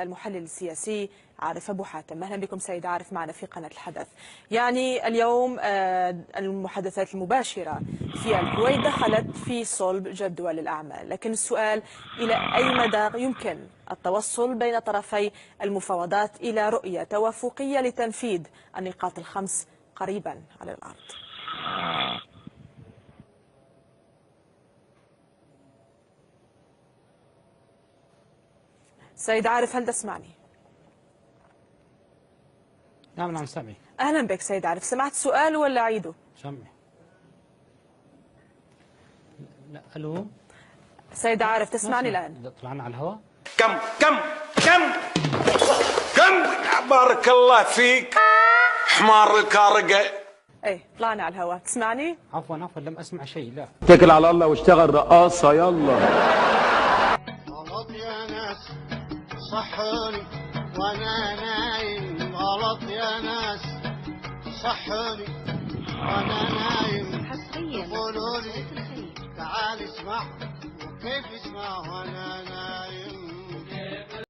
المحلل السياسي عارف أبو حاتم. أهلا بكم سيد عارف معنا في قناة الحدث. يعني اليوم المحادثات المباشرة في الكويت دخلت في صلب جدول الأعمال، لكن السؤال إلى أي مدى يمكن التوصل بين طرفي المفاوضات إلى رؤية توافقية لتنفيذ النقاط الخمس قريبا على الأرض. سيد عارف، هل تسمعني؟ نعم سامعي. أهلا بك سيد عارف، سمعت سؤال ولا أعيده؟ سامعي. لا ألو سيد عارف تسمعني الآن؟ طلعنا على الهواء. كم بارك الله فيك حمار الكارقة. ايه طلعنا على الهواء، تسمعني؟ عفوا لم أسمع شيء. لا اتكل على الله واشتغل رقاصة يلا. غلط يا ناس صحوني وانا نايم، غلط يا ناس صحوني وانا نايم. قولوا لي تعال اسمع وكيف اسمع وانا نايم.